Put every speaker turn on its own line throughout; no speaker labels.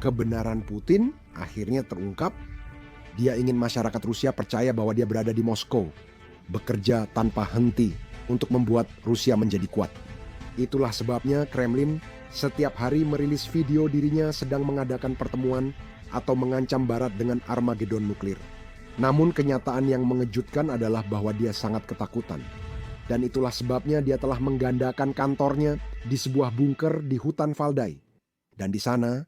kebenaran Putin akhirnya terungkap. Dia ingin masyarakat Rusia percaya bahwa dia berada di Moskow, bekerja tanpa henti untuk membuat Rusia menjadi kuat. Itulah sebabnya Kremlin setiap hari merilis video dirinya sedang mengadakan pertemuan atau mengancam Barat dengan Armageddon nuklir. Namun kenyataan yang mengejutkan adalah bahwa dia sangat ketakutan. Dan itulah sebabnya dia telah menggandakan kantornya di sebuah bunker di hutan Valdai. Dan di sana,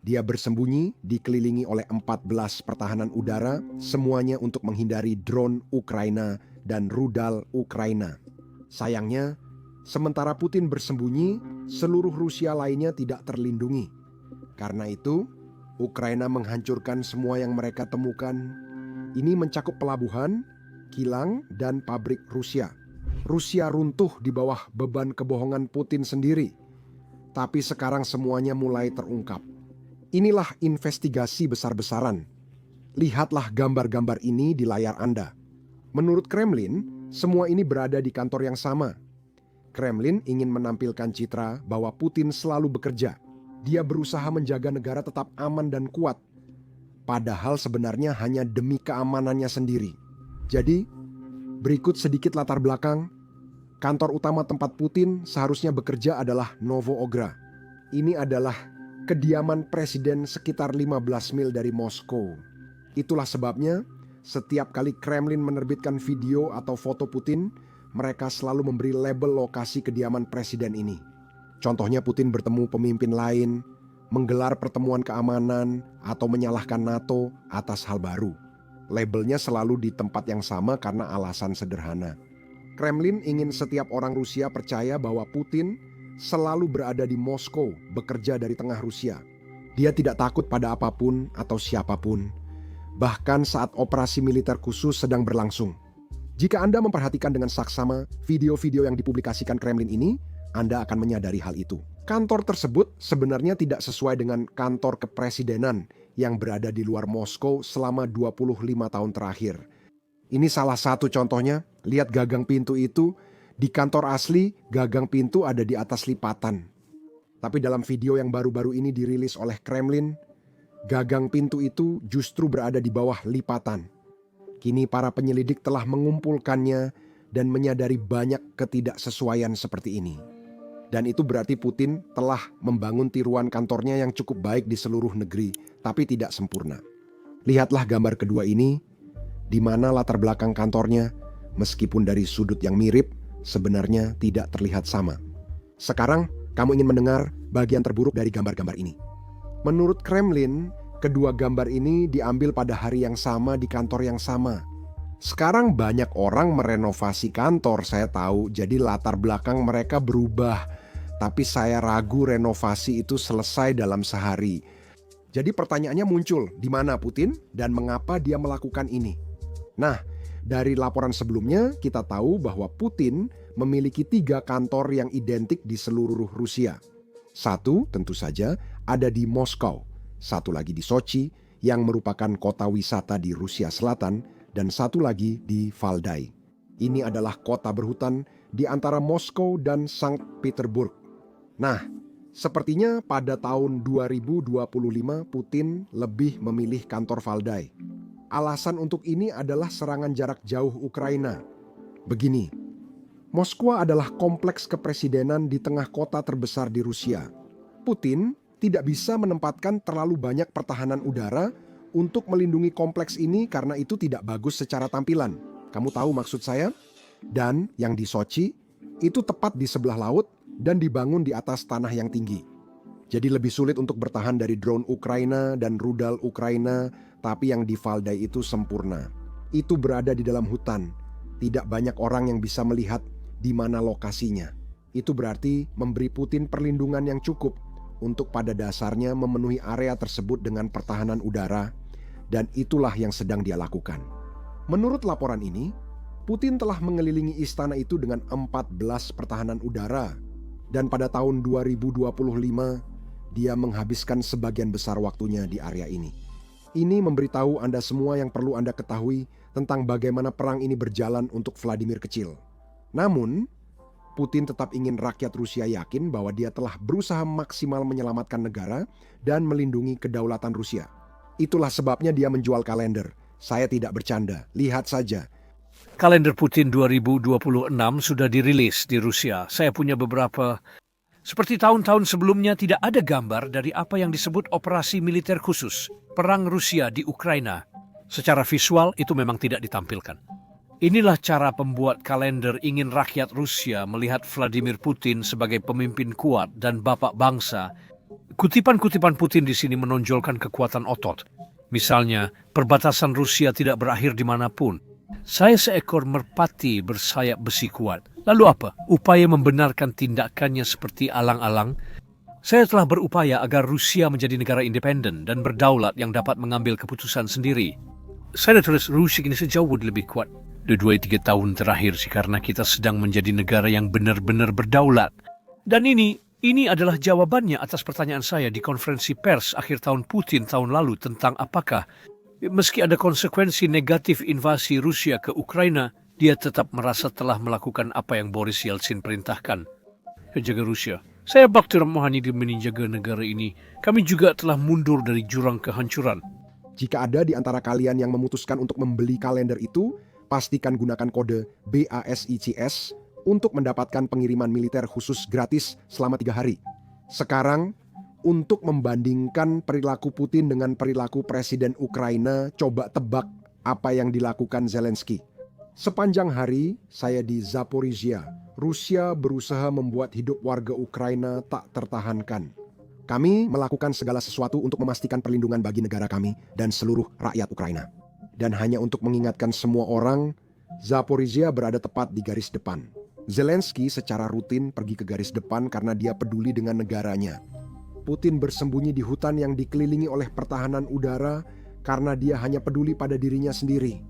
dia bersembunyi dikelilingi oleh 14 pertahanan udara, semuanya untuk menghindari drone Ukraina dan rudal Ukraina. Sayangnya, sementara Putin bersembunyi, seluruh Rusia lainnya tidak terlindungi. Karena itu, Ukraina menghancurkan semua yang mereka temukan. Ini mencakup pelabuhan, kilang, dan pabrik Rusia. Rusia runtuh di bawah beban kebohongan Putin sendiri. Tapi sekarang semuanya mulai terungkap. Inilah investigasi besar-besaran. Lihatlah gambar-gambar ini di layar Anda. Menurut Kremlin, semua ini berada di kantor yang sama. Kremlin ingin menampilkan citra bahwa Putin selalu bekerja. Dia berusaha menjaga negara tetap aman dan kuat. Padahal sebenarnya hanya demi keamanannya sendiri. Jadi, berikut sedikit latar belakang. Kantor utama tempat Putin seharusnya bekerja adalah Novo-Ogra. Ini adalah kediaman presiden sekitar 15 mil dari Moskow. Itulah sebabnya, setiap kali Kremlin menerbitkan video atau foto Putin, mereka selalu memberi label lokasi kediaman presiden ini. Contohnya Putin bertemu pemimpin lain, menggelar pertemuan keamanan, atau menyalahkan NATO atas hal baru. Labelnya selalu di tempat yang sama karena alasan sederhana. Kremlin ingin setiap orang Rusia percaya bahwa Putin selalu berada di Moskow, bekerja dari tengah Rusia. Dia tidak takut pada apapun atau siapapun, bahkan saat operasi militer khusus sedang berlangsung. Jika Anda memperhatikan dengan saksama video-video yang dipublikasikan Kremlin ini, Anda akan menyadari hal itu. Kantor tersebut sebenarnya tidak sesuai dengan kantor kepresidenan yang berada di luar Moskow selama 25 tahun terakhir. Ini salah satu contohnya. Lihat gagang pintu itu. Di kantor asli, gagang pintu ada di atas lipatan. Tapi dalam video yang baru-baru ini dirilis oleh Kremlin, gagang pintu itu justru berada di bawah lipatan. Kini para penyelidik telah mengumpulkannya dan menyadari banyak ketidaksesuaian seperti ini. Dan itu berarti Putin telah membangun tiruan kantornya yang cukup baik di seluruh negeri, tapi tidak sempurna. Lihatlah gambar kedua ini, di mana latar belakang kantornya, meskipun dari sudut yang mirip, sebenarnya tidak terlihat sama. Sekarang, kamu ingin mendengar bagian terburuk dari gambar-gambar ini. Menurut Kremlin, kedua gambar ini diambil pada hari yang sama di kantor yang sama. Sekarang banyak orang merenovasi kantor, saya tahu, jadi latar belakang mereka berubah. Tapi saya ragu renovasi itu selesai dalam sehari. Jadi pertanyaannya muncul, di mana Putin dan mengapa dia melakukan ini? Nah, dari laporan sebelumnya kita tahu bahwa Putin memiliki 3 kantor yang identik di seluruh Rusia. Satu tentu saja ada di Moskow, satu lagi di Sochi yang merupakan kota wisata di Rusia Selatan, dan satu lagi di Valdai. Ini adalah kota berhutan di antara Moskow dan Sankt Petersburg. Nah, sepertinya pada tahun 2025 Putin lebih memilih kantor Valdai. Alasan untuk ini adalah serangan jarak jauh Ukraina. Begini, Moskwa adalah kompleks kepresidenan di tengah kota terbesar di Rusia. Putin tidak bisa menempatkan terlalu banyak pertahanan udara untuk melindungi kompleks ini karena itu tidak bagus secara tampilan. Kamu tahu maksud saya? Dan yang di Sochi, itu tepat di sebelah laut dan dibangun di atas tanah yang tinggi. Jadi lebih sulit untuk bertahan dari drone Ukraina dan rudal Ukraina, tapi yang di Valdai itu sempurna. Itu berada di dalam hutan. Tidak banyak orang yang bisa melihat di mana lokasinya. Itu berarti memberi Putin perlindungan yang cukup untuk pada dasarnya memenuhi area tersebut dengan pertahanan udara. Dan itulah yang sedang dia lakukan. Menurut laporan ini, Putin telah mengelilingi istana itu dengan 14 pertahanan udara. Dan pada tahun 2025, dia menghabiskan sebagian besar waktunya di area ini. Ini memberitahu Anda semua yang perlu Anda ketahui tentang bagaimana perang ini berjalan untuk Vladimir kecil. Namun, Putin tetap ingin rakyat Rusia yakin bahwa dia telah berusaha maksimal menyelamatkan negara dan melindungi kedaulatan Rusia. Itulah sebabnya dia menjual kalender. Saya tidak bercanda, lihat saja.
Kalender Putin 2026 sudah dirilis di Rusia. Saya punya beberapa. Seperti tahun-tahun sebelumnya, tidak ada gambar dari apa yang disebut operasi militer khusus, perang Rusia di Ukraina. Secara visual itu memang tidak ditampilkan. Inilah cara pembuat kalender ingin rakyat Rusia melihat Vladimir Putin sebagai pemimpin kuat dan bapak bangsa. Kutipan-kutipan Putin di sini menonjolkan kekuatan otot. Misalnya, perbatasan Rusia tidak berakhir dimanapun. Saya seekor merpati bersayap besi kuat. Lalu apa? Upaya membenarkan tindakannya seperti alang-alang. Saya telah berupaya agar Rusia menjadi negara independen dan berdaulat yang dapat mengambil keputusan sendiri. Saya tulis Rusia ini sejauh lebih kuat. 2-3 tahun terakhir sih, karena kita sedang menjadi negara yang benar-benar berdaulat. Dan ini adalah jawabannya atas pertanyaan saya di konferensi pers akhir tahun Putin tahun lalu tentang apakah meski ada konsekuensi negatif invasi Rusia ke Ukraina, dia tetap merasa telah melakukan apa yang Boris Yeltsin perintahkan. Jaga Rusia. Saya bakti Rohani di menjaga negara ini. Kami juga telah mundur dari jurang kehancuran.
Jika ada di antara kalian yang memutuskan untuk membeli kalender itu, pastikan gunakan kode BASICS untuk mendapatkan pengiriman militer khusus gratis selama 3 hari. Sekarang, untuk membandingkan perilaku Putin dengan perilaku Presiden Ukraina, coba tebak apa yang dilakukan Zelensky. Sepanjang hari, saya di Zaporizhia. Rusia berusaha membuat hidup warga Ukraina tak tertahankan. Kami melakukan segala sesuatu untuk memastikan perlindungan bagi negara kami dan seluruh rakyat Ukraina. Dan hanya untuk mengingatkan semua orang, Zaporizhia berada tepat di garis depan. Zelensky secara rutin pergi ke garis depan karena dia peduli dengan negaranya. Putin bersembunyi di hutan yang dikelilingi oleh pertahanan udara karena dia hanya peduli pada dirinya sendiri.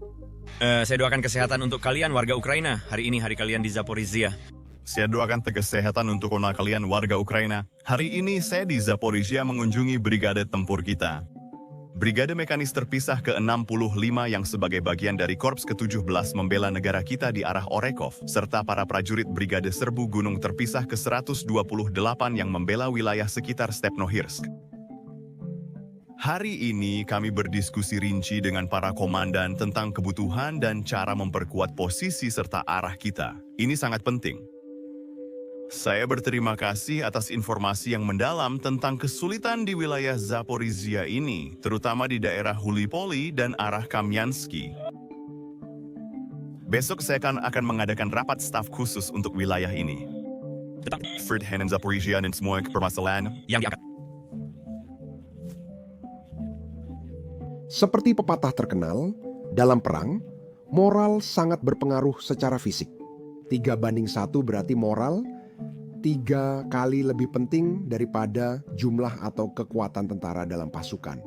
Saya doakan kesehatan untuk kalian warga Ukraina. Hari ini hari kalian di Zaporizhia.
Saya doakan kesehatan untuk kalian warga Ukraina. Hari ini saya di Zaporizhia mengunjungi brigade tempur kita. Brigade Mekanis terpisah ke-65 yang sebagai bagian dari Korps ke-17 membela negara kita di arah Orekov, serta para prajurit Brigade Serbu Gunung terpisah ke-128 yang membela wilayah sekitar Stepnohirsk. Hari ini kami berdiskusi rinci dengan para komandan tentang kebutuhan dan cara memperkuat posisi serta arah kita. Ini sangat penting. Saya berterima kasih atas informasi yang mendalam tentang kesulitan di wilayah Zaporizhia ini, terutama di daerah Hulipoli dan arah Kamyansky. Besok saya akan mengadakan rapat staf khusus untuk wilayah ini.
Tetap
Ferdinand Zaporizhia dan semua permasalahan
yang diangkat.
Seperti pepatah terkenal, dalam perang, moral sangat berpengaruh secara fisik. 3:1 berarti moral 3 kali lebih penting daripada jumlah atau kekuatan tentara dalam pasukan.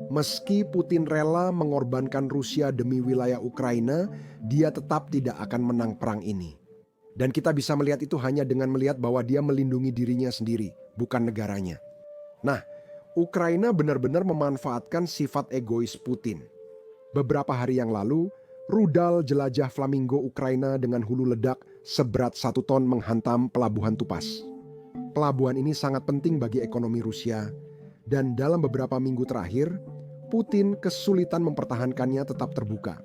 Meski Putin rela mengorbankan Rusia demi wilayah Ukraina, dia tetap tidak akan menang perang ini. Dan kita bisa melihat itu hanya dengan melihat bahwa dia melindungi dirinya sendiri, bukan negaranya. Nah, Ukraina benar-benar memanfaatkan sifat egois Putin. Beberapa hari yang lalu, rudal jelajah Flamingo Ukraina dengan hulu ledak seberat 1 ton menghantam pelabuhan Tupas. Pelabuhan ini sangat penting bagi ekonomi Rusia, dan dalam beberapa minggu terakhir, Putin kesulitan mempertahankannya tetap terbuka.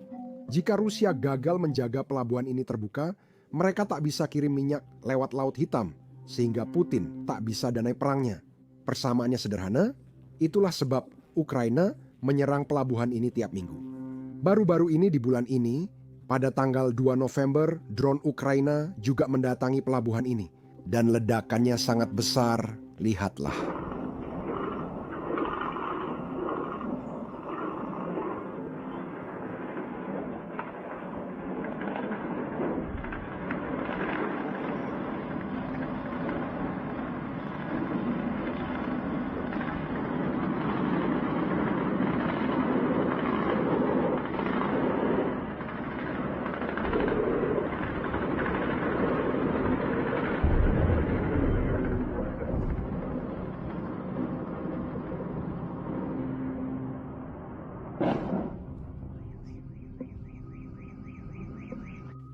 Jika Rusia gagal menjaga pelabuhan ini terbuka, mereka tak bisa kirim minyak lewat Laut Hitam, sehingga Putin tak bisa danai perangnya. Persamaannya sederhana, itulah sebab Ukraina menyerang pelabuhan ini tiap minggu. Baru-baru ini di bulan ini, pada tanggal 2 November, drone Ukraina juga mendatangi pelabuhan ini. Dan ledakannya sangat besar, lihatlah.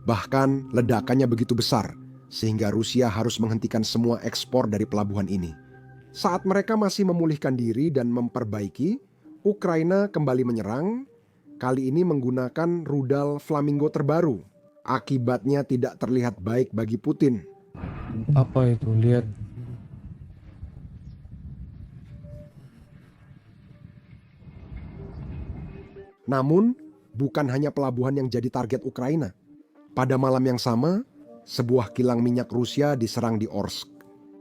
Bahkan ledakannya begitu besar, sehingga Rusia harus menghentikan semua ekspor dari pelabuhan ini. Saat mereka masih memulihkan diri dan memperbaiki, Ukraina kembali menyerang, kali ini menggunakan rudal Flamingo terbaru. Akibatnya tidak terlihat baik bagi Putin.
Apa itu? Lihat.
Namun, bukan hanya pelabuhan yang jadi target Ukraina. Pada malam yang sama, sebuah kilang minyak Rusia diserang di Orsk.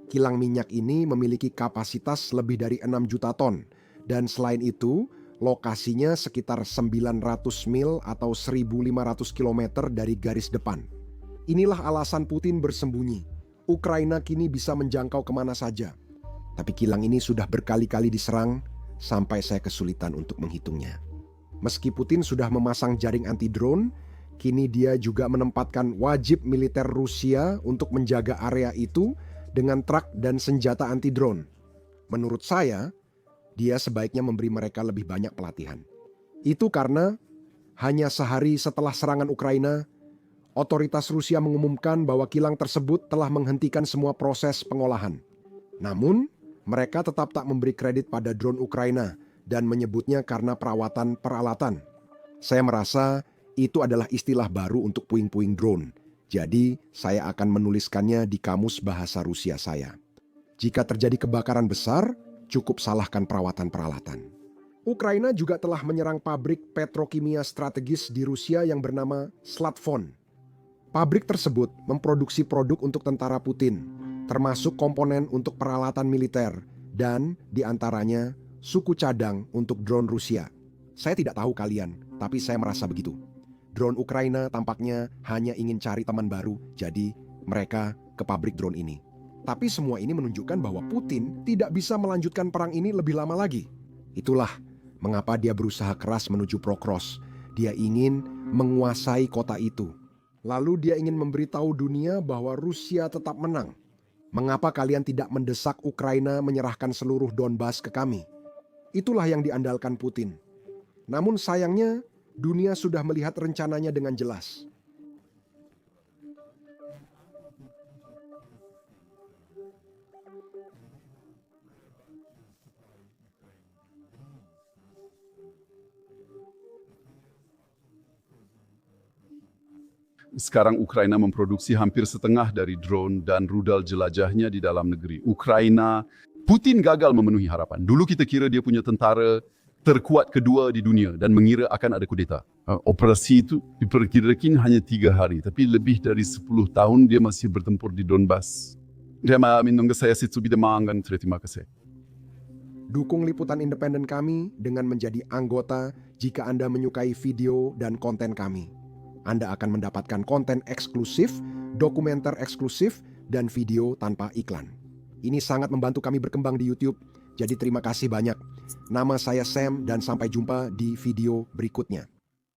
Kilang minyak ini memiliki kapasitas lebih dari 6 juta ton, dan selain itu, lokasinya sekitar 900 mil atau 1.500 km dari garis depan. Inilah alasan Putin bersembunyi. Ukraina kini bisa menjangkau kemana saja. Tapi kilang ini sudah berkali-kali diserang, sampai saya kesulitan untuk menghitungnya. Meski Putin sudah memasang jaring anti-drone, kini dia juga menempatkan wajib militer Rusia untuk menjaga area itu dengan truk dan senjata anti-drone. Menurut saya, dia sebaiknya memberi mereka lebih banyak pelatihan. Itu karena hanya sehari setelah serangan Ukraina, otoritas Rusia mengumumkan bahwa kilang tersebut telah menghentikan semua proses pengolahan. Namun, mereka tetap tak memberi kredit pada drone Ukraina dan menyebutnya karena perawatan peralatan. Saya merasa itu adalah istilah baru untuk puing-puing drone. Jadi, saya akan menuliskannya di kamus bahasa Rusia saya. Jika terjadi kebakaran besar, cukup salahkan perawatan peralatan. Ukraina juga telah menyerang pabrik petrokimia strategis di Rusia yang bernama Slatvon. Pabrik tersebut memproduksi produk untuk tentara Putin, termasuk komponen untuk peralatan militer, dan diantaranya suku cadang untuk drone Rusia. Saya tidak tahu kalian, tapi saya merasa begitu. Drone Ukraina tampaknya hanya ingin cari teman baru, jadi mereka ke pabrik drone ini. Tapi semua ini menunjukkan bahwa Putin tidak bisa melanjutkan perang ini lebih lama lagi. Itulah mengapa dia berusaha keras menuju Prokros. Dia ingin menguasai kota itu. Lalu dia ingin memberitahu dunia bahwa Rusia tetap menang. Mengapa kalian tidak mendesak Ukraina menyerahkan seluruh Donbas ke kami? Itulah yang diandalkan Putin. Namun sayangnya, dunia sudah melihat rencananya dengan jelas.
Sekarang Ukraina memproduksi hampir setengah dari drone dan rudal jelajahnya di dalam negeri. Putin gagal memenuhi harapan. Dulu kita kira dia punya tentara terkuat kedua di dunia dan mengira akan ada kudeta. Operasi itu diperkirakan hanya 3 hari, tapi lebih dari 10 tahun dia masih bertempur di Donbas. Terima kasih.
Dukung liputan independen kami dengan menjadi anggota jika Anda menyukai video dan konten kami. Anda akan mendapatkan konten eksklusif, dokumenter eksklusif, dan video tanpa iklan. Ini sangat membantu kami berkembang di YouTube, jadi terima kasih banyak. Nama saya Sam dan sampai jumpa di video berikutnya.